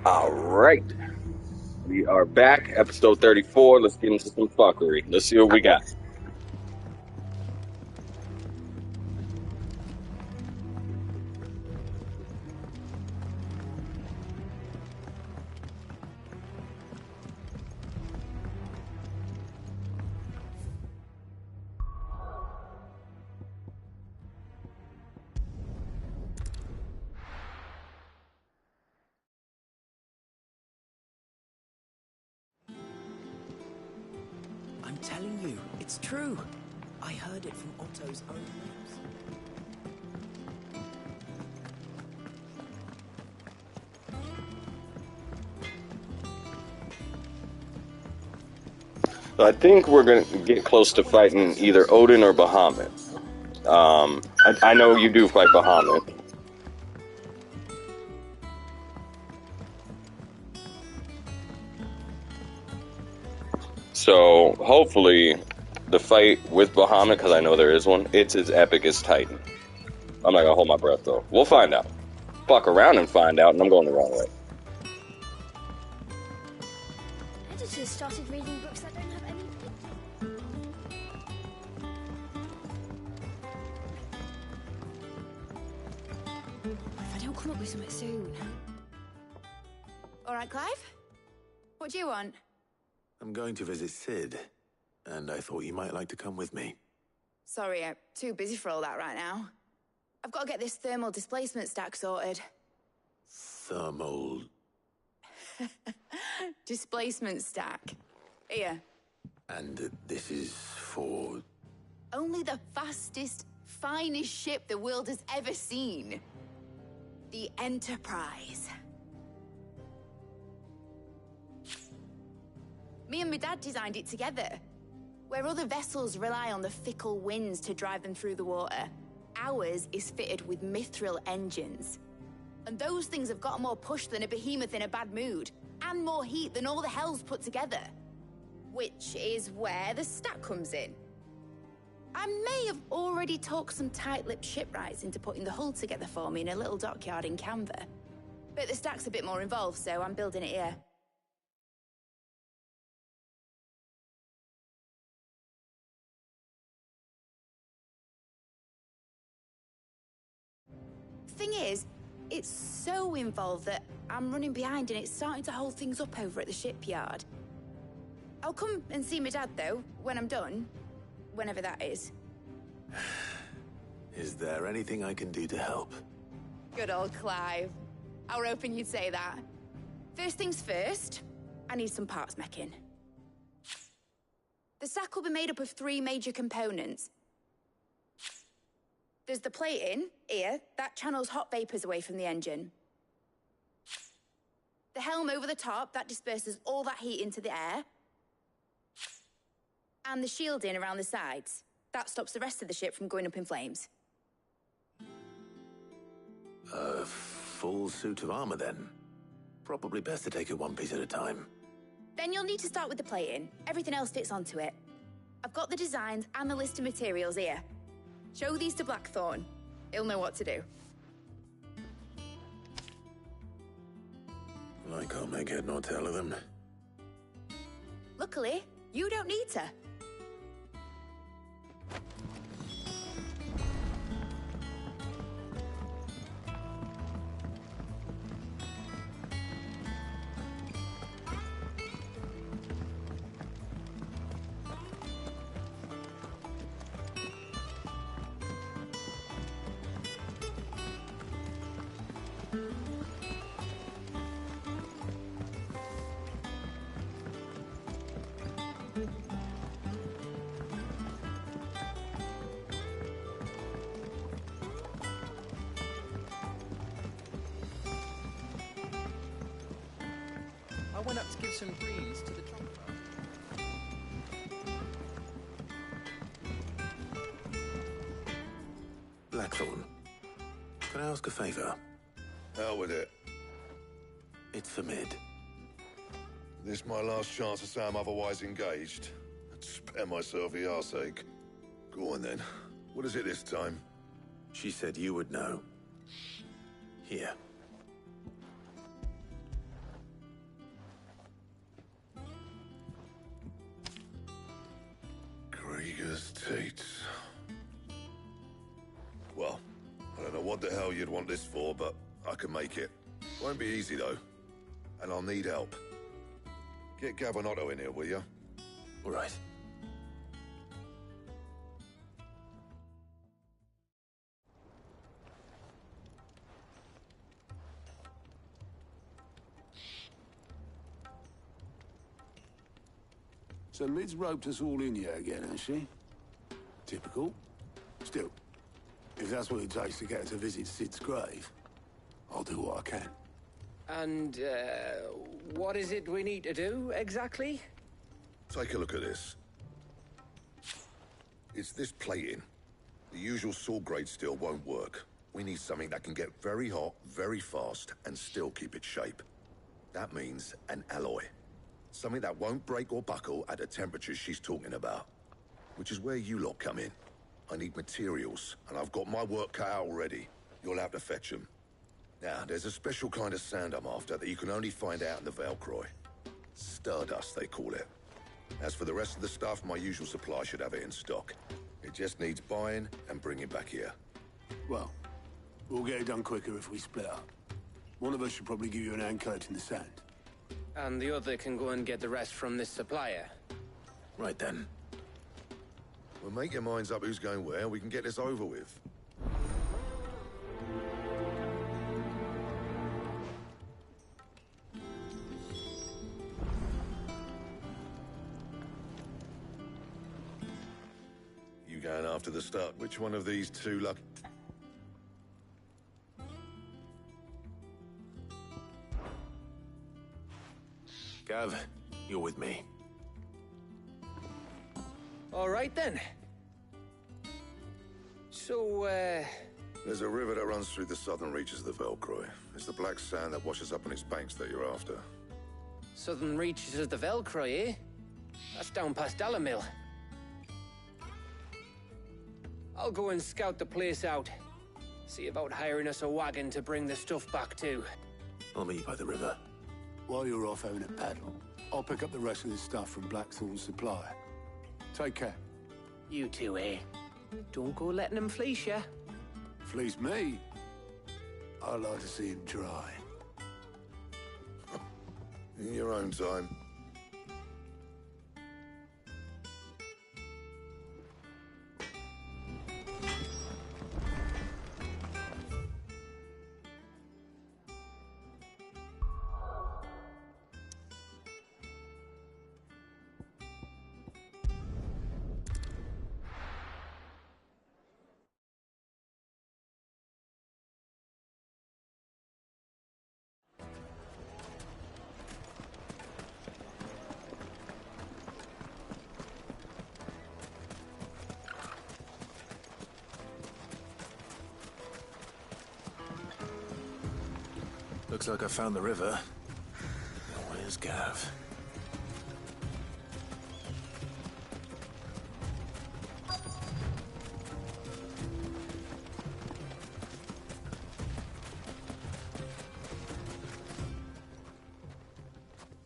All right. We are back, episode 34. Let's get into some fuckery. Let's see what we got. I'm telling you, it's true. I heard it from Otto's own lips. So I think we're going to get close to fighting either Odin or Bahamut. I know you do fight Bahamut. So hopefully the fight with Bahamut, because I know there is one, it's as epic as Titan. I'm not going to hold my breath, though. We'll find out. Fuck around and find out, and I'm going the wrong way. Editors started reading books that don't have any If I don't come up with something soon. All right, Clive? What do you want? I'm going to visit Sid, and I thought you might like to come with me. Sorry, I'm too busy for all that right now. I've got to get this thermal displacement stack sorted. Thermal... Displacement stack. Here. And this is for... Only the fastest, finest ship the world has ever seen. The Enterprise. Me and my dad designed it together. Where other vessels rely on the fickle winds to drive them through the water, ours is fitted with mithril engines. And those things have got more push than a behemoth in a bad mood, and more heat than all the hells put together. Which is where the stack comes in. I may have already talked some tight-lipped shipwrights into putting the hull together for me in a little dockyard in Canva. But the stack's a bit more involved, so I'm building it here. Thing is, it's so involved that I'm running behind and it's starting to hold things up over at the shipyard. I'll come and see my dad, though, when I'm done. Whenever that is. Is there anything I can do to help? Good old Clive. I were hoping you'd say that. First things first, I need some parts meching. The stack will be made up of 3 major components. There's the plating, here, that channels hot vapors away from the engine. The helm over the top, that disperses all that heat into the air. And the shielding around the sides. That stops the rest of the ship from going up in flames. A full suit of armor, then. Probably best to take it one piece at a time. Then you'll need to start with the plating. Everything else fits onto it. I've got the designs and the list of materials here. Show these to Blackthorn. He'll know what to do. I can't make head nor tail of them. Luckily, you don't need to. I went up to give some greens to the trunk. Blackthorn, can I ask a favor? Hell with it. It's for Mid. This my last chance to say I'm otherwise engaged. I'd spare myself the arseache. Go on then. What is it this time? She said you would know. Here. Beggars' teats. Well, I don't know what the hell you'd want this for, but I can make it. Won't be easy, though. And I'll need help. Get Gav and Otto in here, will you? All right. So Mid's roped us all in here again, has she? Typical. Still, if that's what it takes to get her to visit Sid's grave, I'll do what I can. And, what is it we need to do, exactly? Take a look at this. It's this plating. The usual sword grade steel won't work. We need something that can get very hot, very fast, and still keep its shape. That means an alloy. Something that won't break or buckle at the temperatures she's talking about. Which is where you lot come in. I need materials, and I've got my work cut out already. You'll have to fetch them. Now, there's a special kind of sand I'm after that you can only find out in the Velcroy. Stardust, they call it. As for the rest of the stuff, my usual supply should have it in stock. It just needs buying and bringing back here. Well, we'll get it done quicker if we split up. One of us should probably give you an hand collecting the sand. And the other can go and get the rest from this supplier. Right then. Well, make your minds up who's going where, and we can get this over with. You going after the start? Which one of these two luck? Gav, you're with me. All right, then. So, There's a river that runs through the southern reaches of the Velcroy. It's the black sand that washes up on its banks that you're after. southern reaches of the Velcroy, eh? That's down past Dalamil. I'll go and scout the place out. See about hiring us a wagon to bring the stuff back to. I'll meet you by the river. While you're off having a paddle, I'll pick up the rest of the stuff from Blackthorn's supplier. Take care. You two, eh? Don't go letting them fleece ya. Fleece me? I'd like to see him try. In your own time. Looks like I found the river. Now where's Gav?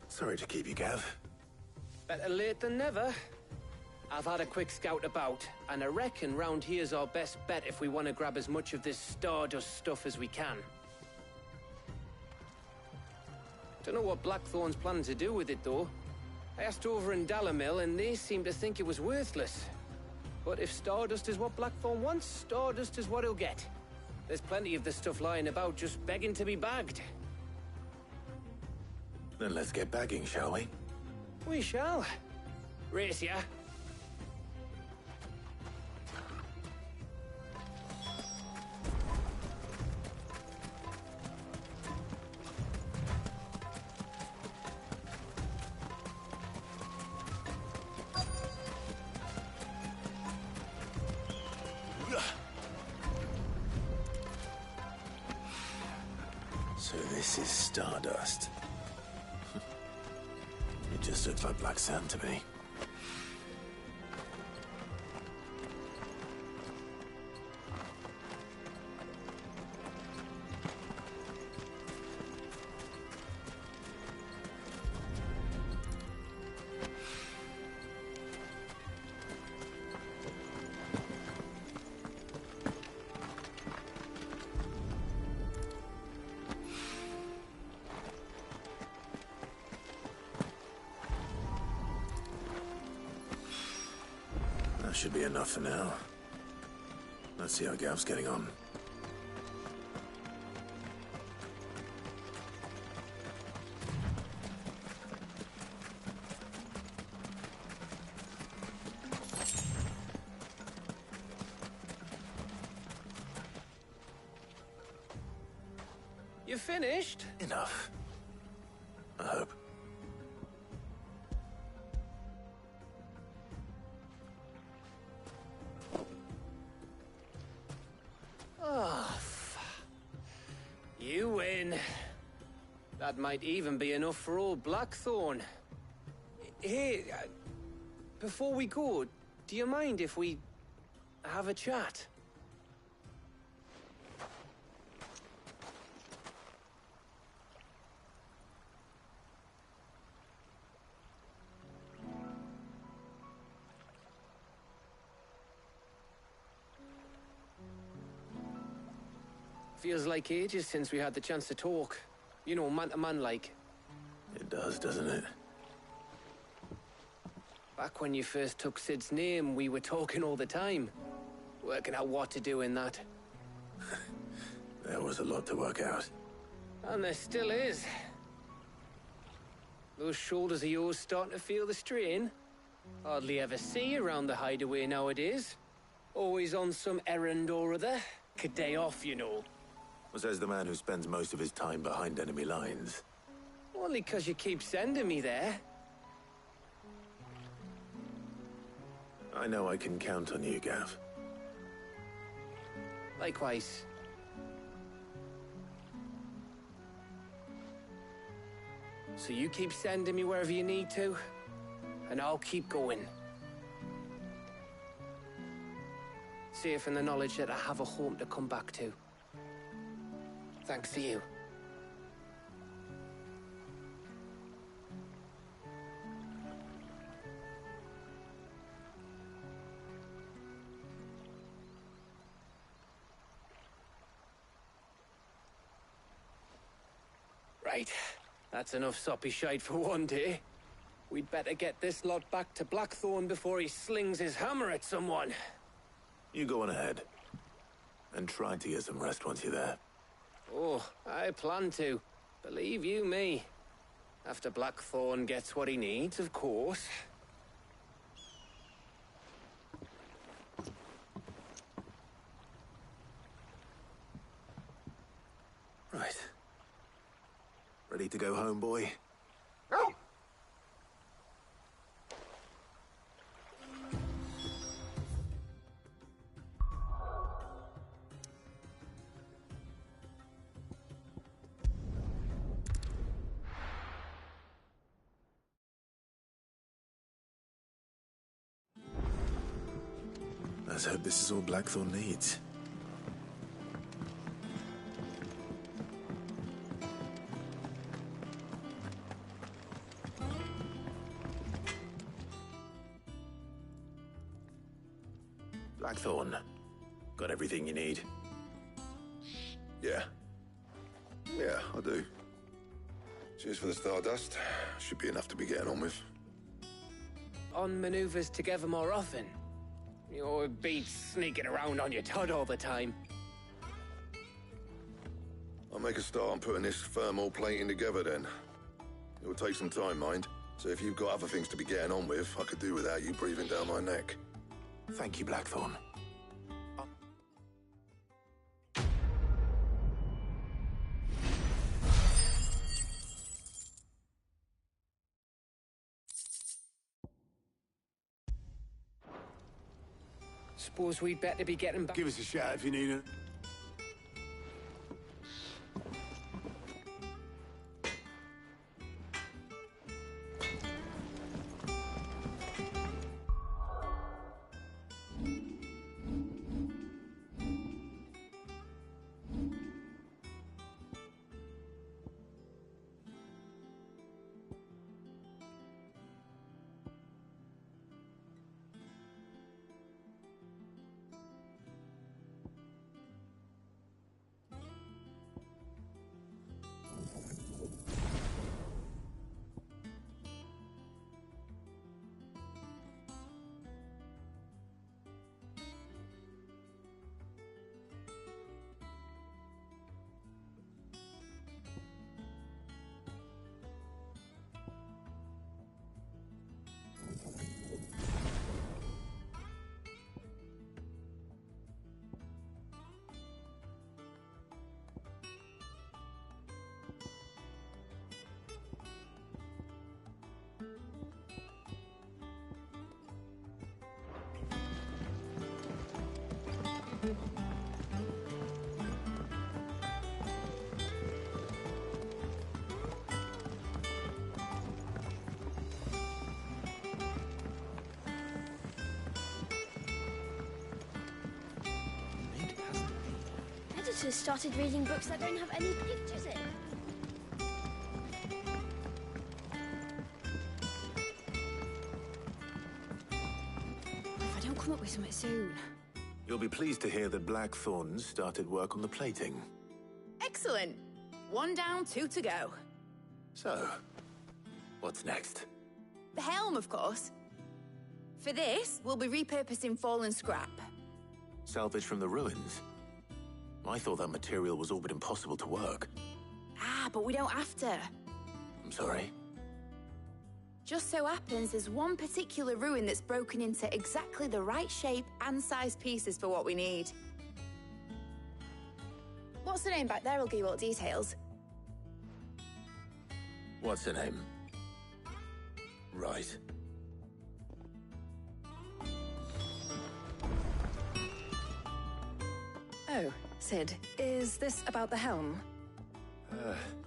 Sorry to keep you, Gav. Better late than never. I've had a quick scout about, and I reckon round here's our best bet if we want to grab as much of this Stardust stuff as we can. Don't know what Blackthorn's planning to do with it, though. I asked over in Dalamil, and they seem to think it was worthless. But if Stardust is what Blackthorn wants, Stardust is what he'll get. There's plenty of this stuff lying about, just begging to be bagged. Then let's get bagging, shall we? We shall. Race ya. So this is Stardust. It just looks like black sand to me. should be enough for now. Let's see how Gav's getting on. You finished? Enough. I hope. You win. That might even be enough for old Blackthorn. Hey, before we go, do you mind if we have a chat? Feels like ages since we had the chance to talk. You know, man to man like. It does, doesn't it? Back when you first took Sid's name, we were talking all the time. Working out what to do in that. There was a lot to work out. And there still is. Those shoulders of yours starting to feel the strain. Hardly ever see you around the hideaway nowadays. Always on some errand or other. A day off, you know. Says the man who spends most of his time behind enemy lines. Only 'cause you keep sending me there. I know I can count on you, Gav. Likewise. So you keep sending me wherever you need to, and I'll keep going. Safe in the knowledge that I have a home to come back to. Thanks to you. Right. That's enough soppy shite for one day. We'd better get this lot back to Blackthorn before he slings his hammer at someone. You go on ahead. And try to get some rest once you're there. Oh, I plan to. Believe you me. After Blackthorn gets what he needs, of course. Right. Ready to go home, boy? Let's hope this is all Blackthorn needs. Blackthorn, got everything you need? Yeah. Yeah, I do. Cheers for the Stardust. Should be enough to be getting on with. On maneuvers together more often. You're beats sneaking around on your Todd all the time. I'll make a start on putting this thermal plating together then. It will take some time, mind. So if you've got other things to be getting on with, I could do without you breathing down my neck. Thank you, Blackthorn. Suppose we'd better be getting back. Give us a shout if you need it. Editors started reading books that don't have any pictures in. If I don't come up with something soon. You'll be pleased to hear that Blackthorn started work on the plating. Excellent. 1 down, 2 to go. So, what's next? The helm, of course. For this, we'll be repurposing fallen scrap. Salvage from the ruins? I thought that material was all but impossible to work. Ah, but we don't have to. I'm sorry. Just so happens there's one particular ruin that's broken into exactly the right shape and size pieces for what we need. What's the name back there? I'll give you all the details. What's her name? Right. Oh, Sid, is this about the helm?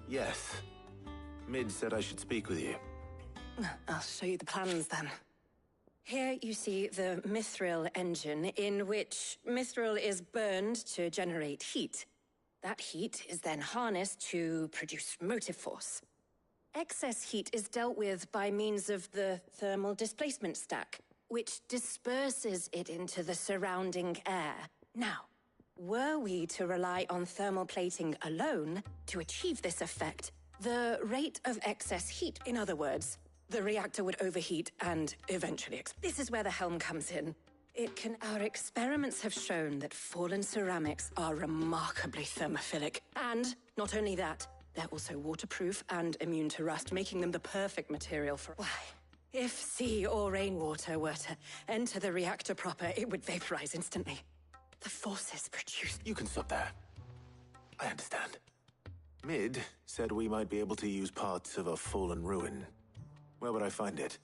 Yes. Mid said I should speak with you. I'll show you the plans then. Here you see the mithril engine, in which mithril is burned to generate heat. That heat is then harnessed to produce motive force. Excess heat is dealt with by means of the thermal displacement stack, which disperses it into the surrounding air. Now, were we to rely on thermal plating alone to achieve this effect, the rate of excess heat, in other words, the reactor would overheat and eventually explode. This is where the helm comes in. Our experiments have shown that fallen ceramics are remarkably thermophilic. And not only that, they're also waterproof and immune to rust, making them the perfect material for... Why? If sea or rainwater were to enter the reactor proper, it would vaporize instantly. The forces produced... You can stop there. I understand. Mid said we might be able to use parts of a fallen ruin. Where would I find it?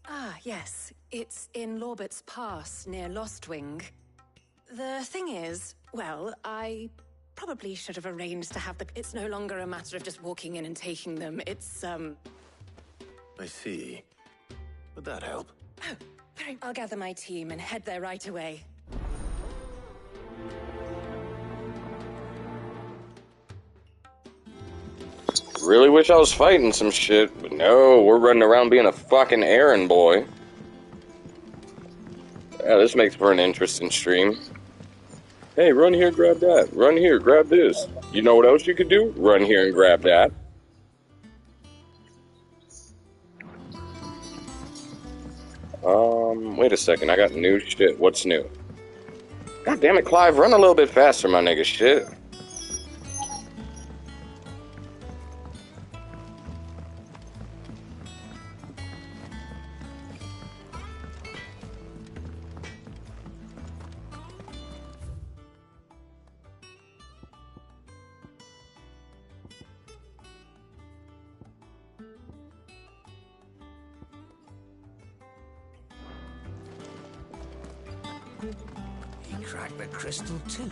Ah, yes. It's in Lorbert's Pass, near Lostwing. The thing is, well, I probably should have arranged to have the... It's no longer a matter of just walking in and taking them. It's, I see. Would that help? Oh, very... I'll gather my team and head there right away. Really wish I was fighting some shit, but no, we're running around being a fucking errand boy. Yeah, this makes for an interesting stream. Hey, run here, grab that. Run here, grab this. You know what else you could do? Run here and grab that. Wait a second, I got new shit. What's new? God damn it, Clive, run a little bit faster, my nigga. Shit. He cracked the crystal too?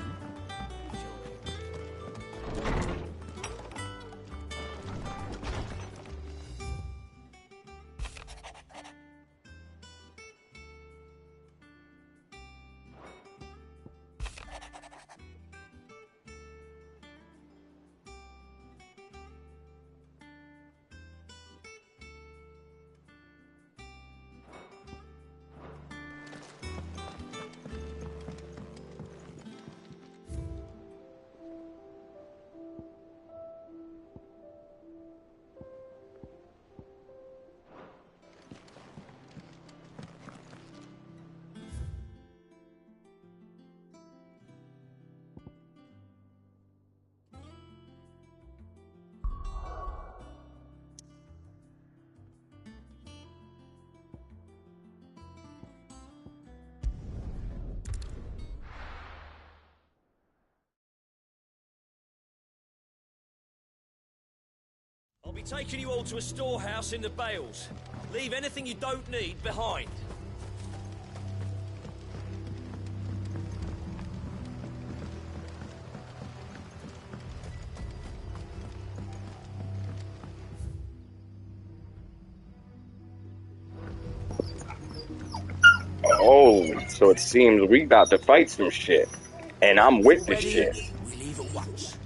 I'll be taking you all to a storehouse in the Bales. Leave anything you don't need behind. Oh, so it seems we about to fight some shit. And I'm with this Ready? shit. We leave at once.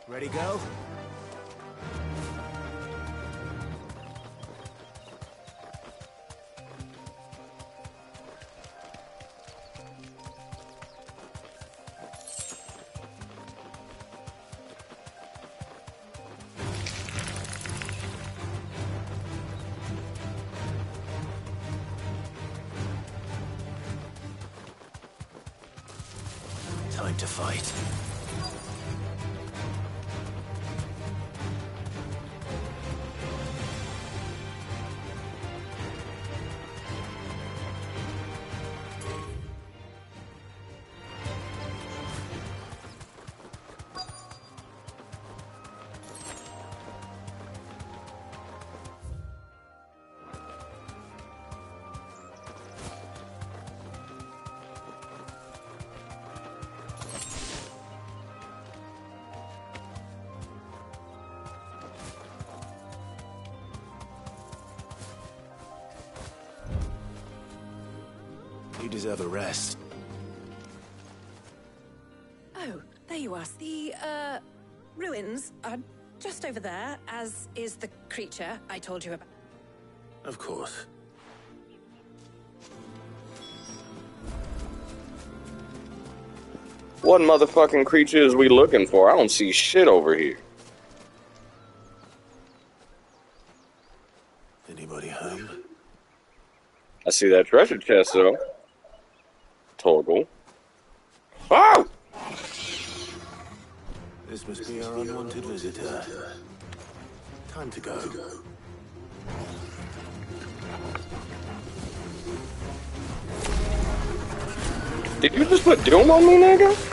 Ready, go? Time to fight. You deserve a rest. Oh, there you are. The, ruins are just over there, as is the creature I told you about. Of course. What motherfucking creature is we looking for? I don't see shit over here. Anybody home? I see that treasure chest, though. Toggle. Oh! This must be our unwanted visitor. Time to go. Did you just put Doom on me, nigga?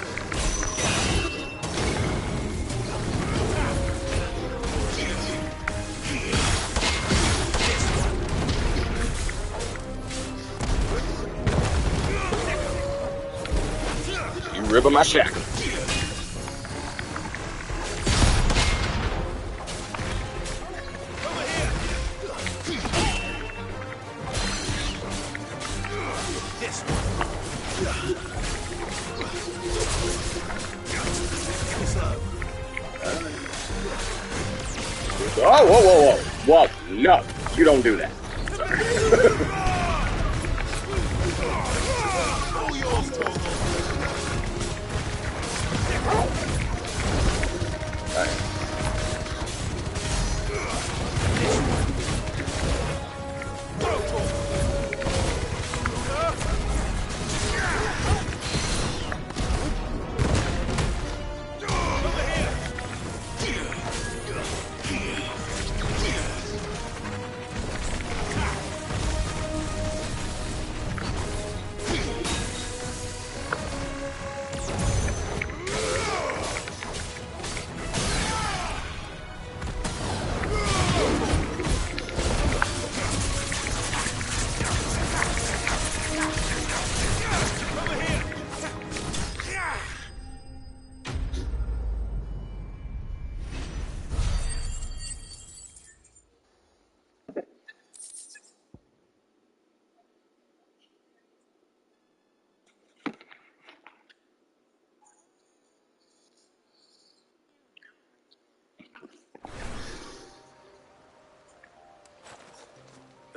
You ripping my shackle. Oh, whoa, whoa, whoa. Whoa, no. You don't do that.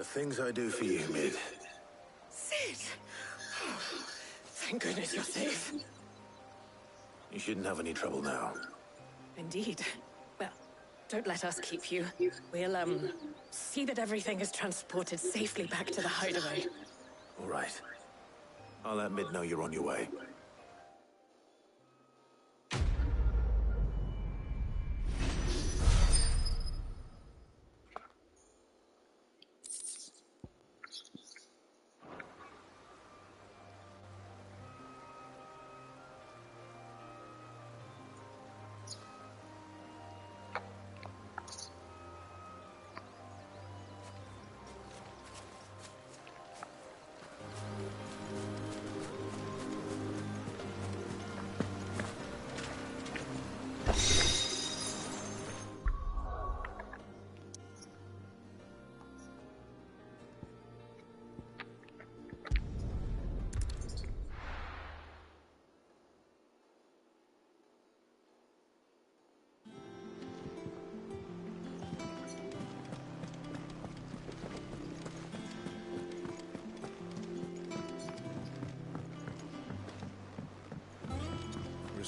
The things I do for you, Mid. Sid! Oh, thank goodness you're safe. You shouldn't have any trouble now. Indeed. Well, don't let us keep you. We'll, see that everything is transported safely back to the hideaway. All right. I'll let Mid know you're on your way.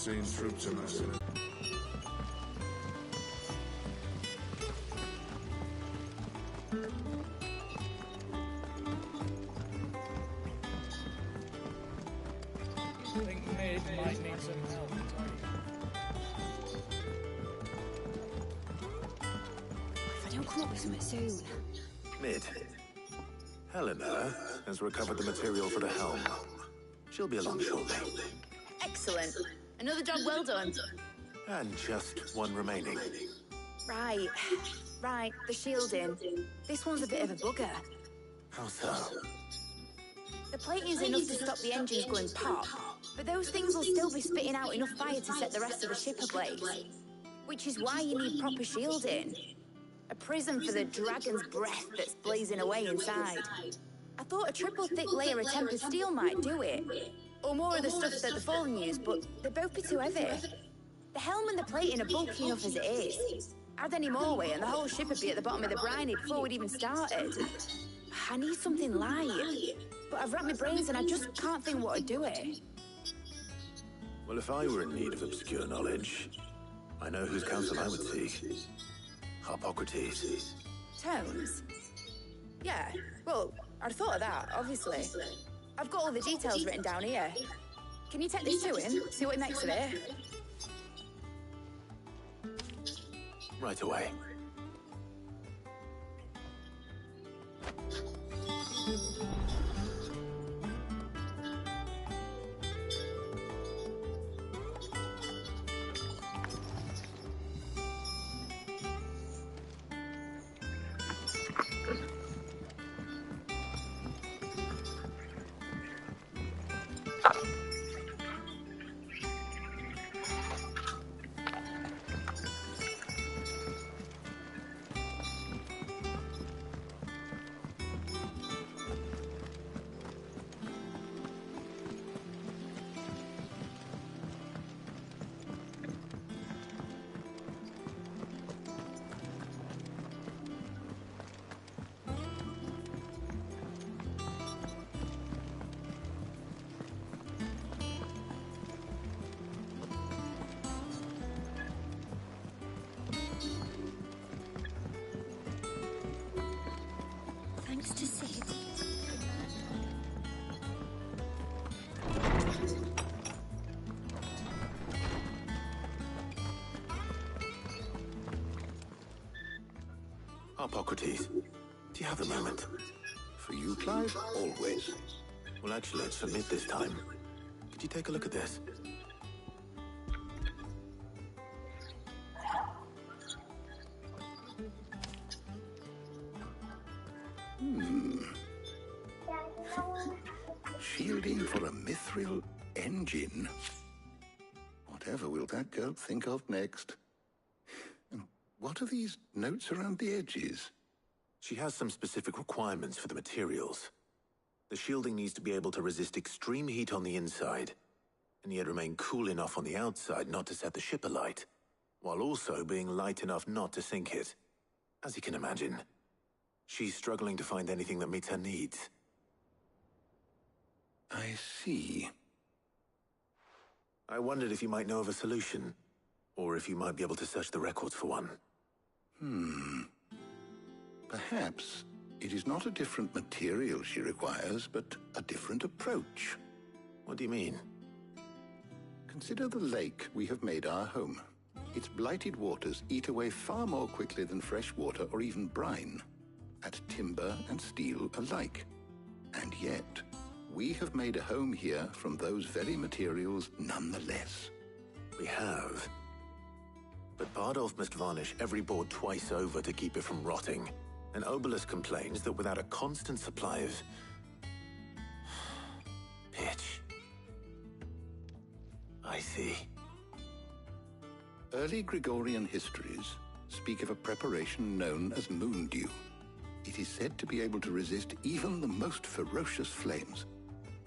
seen troops amassing. I think Mid might need some help. If I don't come up with something soon. Mid. Helena has recovered the material for the helm. She'll be along shortly. Excellent. Another job well done. And just one remaining. Right. Right, the shielding. This one's a bit of a bugger. How so? The plating's enough to stop the engines going pop, but those things will still be spitting out enough fire to set the rest of the ship ablaze. Which is why you need proper shielding. A prism for the dragon's breath that's blazing away inside. I thought a triple thick layer of tempered steel might do it. Or more of the stuff that the Fallen use, but they'd both be too heavy. The helm and the plating are bulky enough as it is. Add any more weight and the whole ship would be at the bottom of the briny before we'd even started. I need something light. But I've racked my brains and I just can't think what would do it. Well, if I were in need of obscure knowledge, I know whose counsel I would seek. Hippocrates. Tomes? Yeah, well, I'd thought of that, obviously. I've got all the details written down here. Can you take this to him, see what he makes of it? Right away. Thanks to Sid. Hippocrates, do you have a moment? For you, Clive, always. Well, actually, let's submit this time. Could you take a look at this? Shielding for a mithril engine. Whatever will that girl think of next? And what are these notes around the edges? She has some specific requirements for the materials. The shielding needs to be able to resist extreme heat on the inside, and yet remain cool enough on the outside not to set the ship alight, while also being light enough not to sink it. As you can imagine, she's struggling to find anything that meets her needs. I see. I wondered if you might know of a solution, or if you might be able to search the records for one. Perhaps it is not a different material she requires, but a different approach. What do you mean? Consider the lake we have made our home. Its blighted waters eat away far more quickly than fresh water or even brine, at timber and steel alike. And yet, we have made a home here from those very materials nonetheless. We have. But Bardolph must varnish every board twice over to keep it from rotting. And Obelisk complains that without a constant supply of pitch. I see. Early Gregorian histories speak of a preparation known as moon dew. It is said to be able to resist even the most ferocious flames.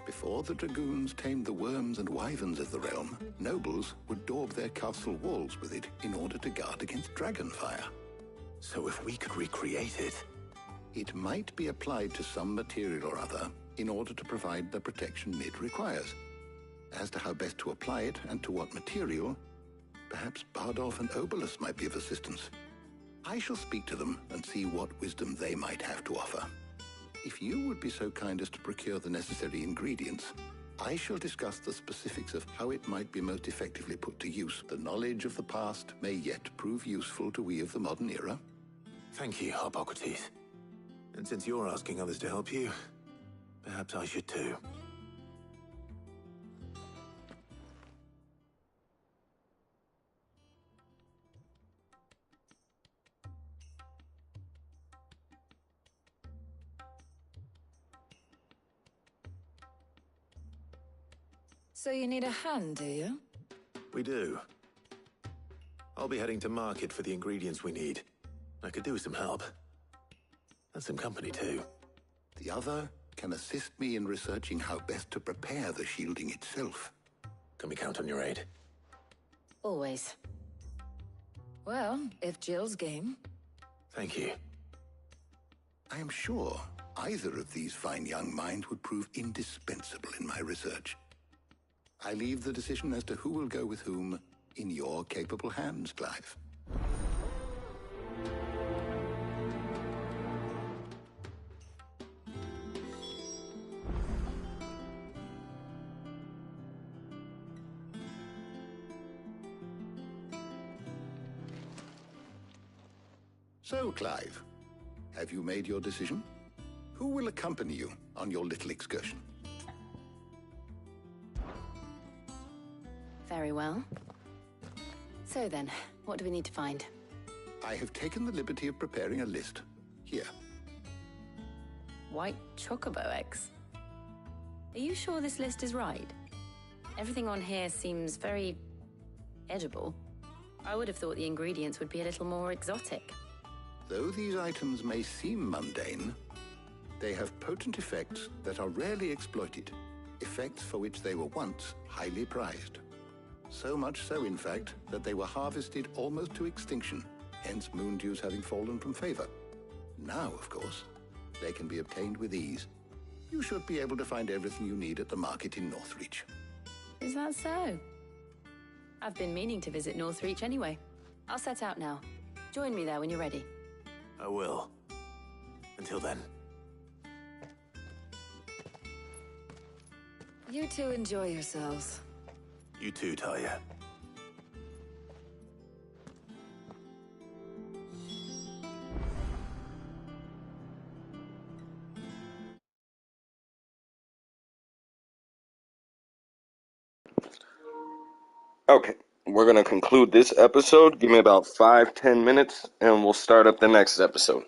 Before the dragoons tamed the worms and wyverns of the realm, nobles would daub their castle walls with it in order to guard against dragonfire. So if we could recreate it... It might be applied to some material or other in order to provide the protection Mid requires. As to how best to apply it and to what material, perhaps Bardolph and Obolus might be of assistance. I shall speak to them and see what wisdom they might have to offer. If you would be so kind as to procure the necessary ingredients, I shall discuss the specifics of how it might be most effectively put to use. The knowledge of the past may yet prove useful to we of the modern era. Thank you, Hippocrates. And since you're asking others to help you, perhaps I should too. So you need a hand, do you? We do. I'll be heading to market for the ingredients we need. I could do with some help. And some company too. The other can assist me in researching how best to prepare the shielding itself. Can we count on your aid? Always. Well, if Jill's game. Thank you. I am sure either of these fine young minds would prove indispensable in my research. I leave the decision as to who will go with whom in your capable hands, Clive. So, Clive, have you made your decision? Who will accompany you on your little excursion? Very well. So then, what do we need to find? I have taken the liberty of preparing a list. Here. White chocobo eggs. Are you sure this list is right? Everything on here seems very edible. I would have thought the ingredients would be a little more exotic. Though these items may seem mundane, they have potent effects that are rarely exploited, effects for which they were once highly prized. So much so, in fact, that they were harvested almost to extinction, hence moon dews having fallen from favor. Now, of course, they can be obtained with ease. You should be able to find everything you need at the market in Northreach. Is that so? I've been meaning to visit Northreach anyway. I'll set out now. Join me there when you're ready. I will. Until then. You two enjoy yourselves. You too, Talia. Okay, we're going to conclude this episode. Give me about 5-10 minutes, and we'll start up the next episode.